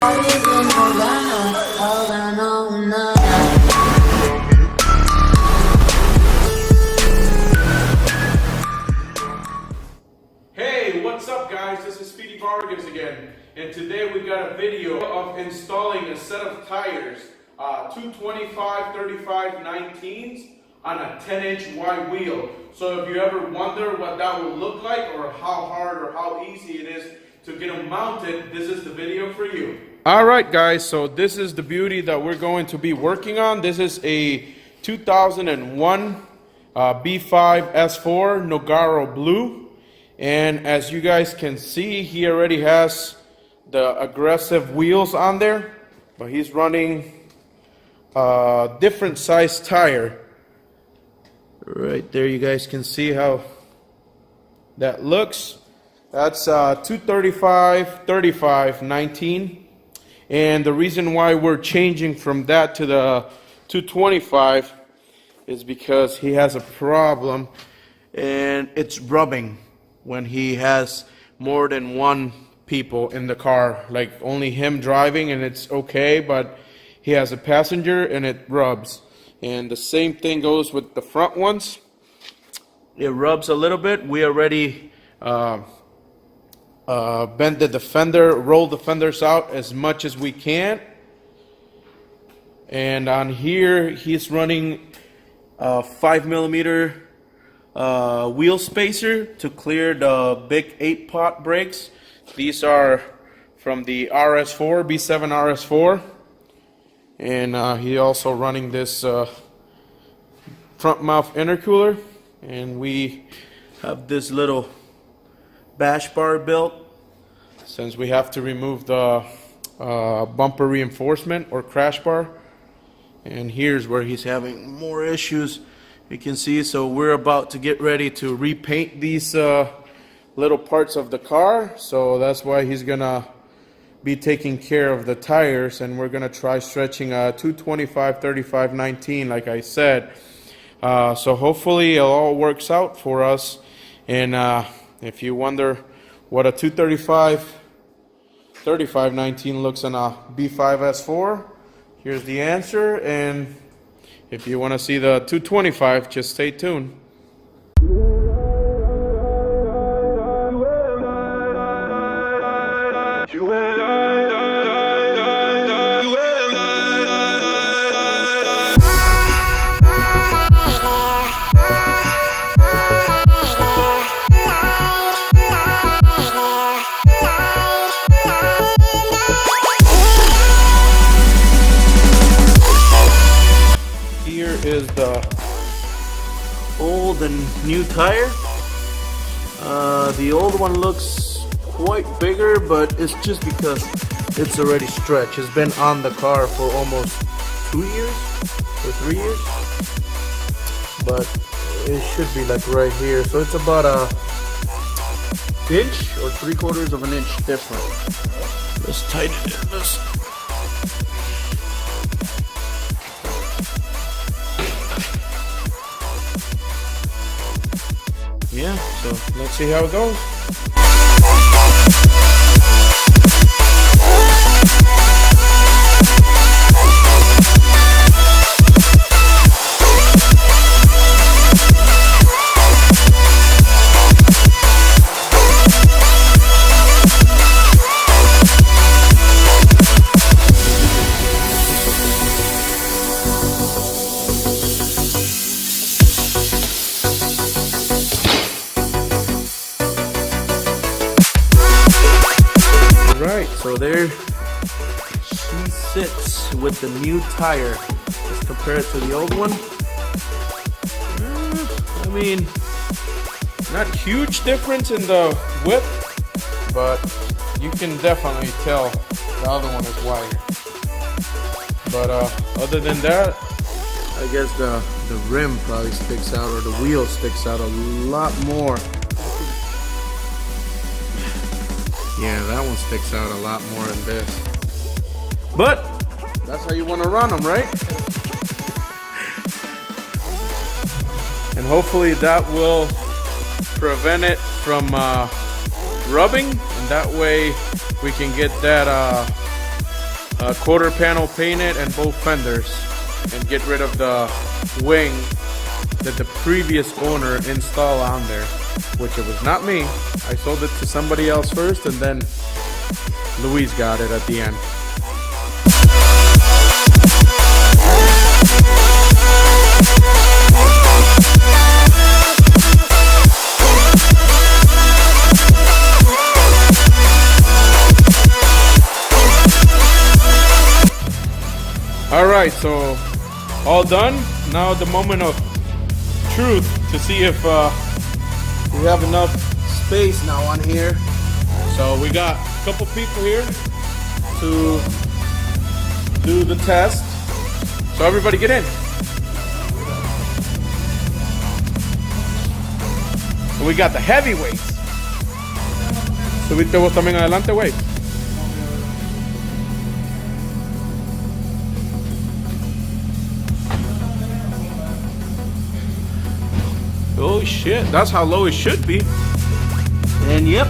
Hey, what's up guys? This is Speedy Vargas again, and today we got a video of installing a set of tires, 225/35/19s on a 10-inch wide wheel. So if you ever wonder what that will look like or how hard or how easy it is to get them mounted, this is the video for you. Alright guys, so this is the beauty that we're going to be working on. This is a 2001 B5 S4 Nogaro Blue. And as you guys can see, he already has the aggressive wheels on there, but he's running a different size tire. Right there, you guys can see how that looks. That's 235/35/19. And the reason why we're changing from that to the 225 is because he has a problem, and it's rubbing when he has more than one people in the car, like only him driving and it's okay, but he has a passenger and it rubs. And the same thing goes with the front ones. It rubs a little bit. We already bent the fender, rolled the fenders out as much as we can. And on here, he's running a 5mm wheel spacer to clear the big 8-pot brakes. These are from the RS4, B7 RS4. And he also running this front mount intercooler. And we have this little bash bar built, since we have to remove the bumper reinforcement or crash bar. And here's where he's having more issues, you can see. So we're about to get ready to repaint these little parts of the car, so that's why he's gonna be taking care of the tires. And we're gonna try stretching a 225/35/19 like I said. So hopefully it all works out for us. And if you wonder what a 235/35/19 looks on a B5 S4, here's the answer. And if you want to see the 225, just stay tuned. Is the old and new tire. The old one looks quite bigger, but it's just because it's already stretched. It's been on the car for almost 2 years or 3 years, but it should be like right here. So it's about a inch or 3/4 of an inch different. Let's tighten it. Yeah, so let's see how it goes. Right, so there she sits with the new tire. Let's compare it to the old one. I mean, not huge difference in the width, but you can definitely tell the other one is wider. But other than that, I guess the rim probably sticks out, or the wheel sticks out a lot more. Yeah, that one sticks out a lot more than this. But that's how you want to run them, right? And hopefully that will prevent it from rubbing, and that way we can get that quarter panel painted and both fenders, and get rid of the wing that the previous owner installed on there, which it was not me. I sold it to somebody else first, and then Luis got it at the end. Alright, so all done. Now the moment of truth to see if we have enough space now on here. So we got a couple people here to do the test. So everybody get in. And we got the heavyweights. Subite vos también adelante, güey. Oh shit, that's how low it should be. And yep,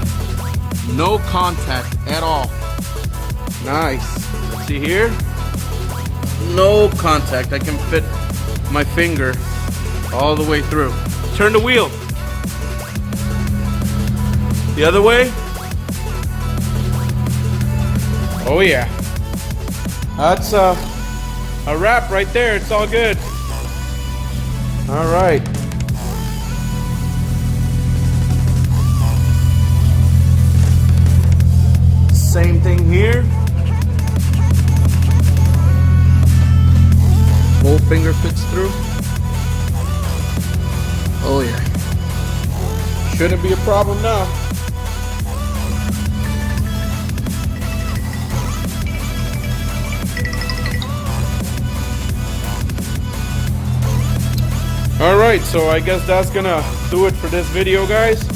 no contact at all. Nice. Let's see here. No contact. I can fit my finger all the way through. Turn the wheel. The other way. Oh yeah. That's a wrap right there. It's all good. All right. Same thing here. Whole finger fits through. Oh yeah. Shouldn't be a problem now. Alright, so I guess that's gonna do it for this video, guys.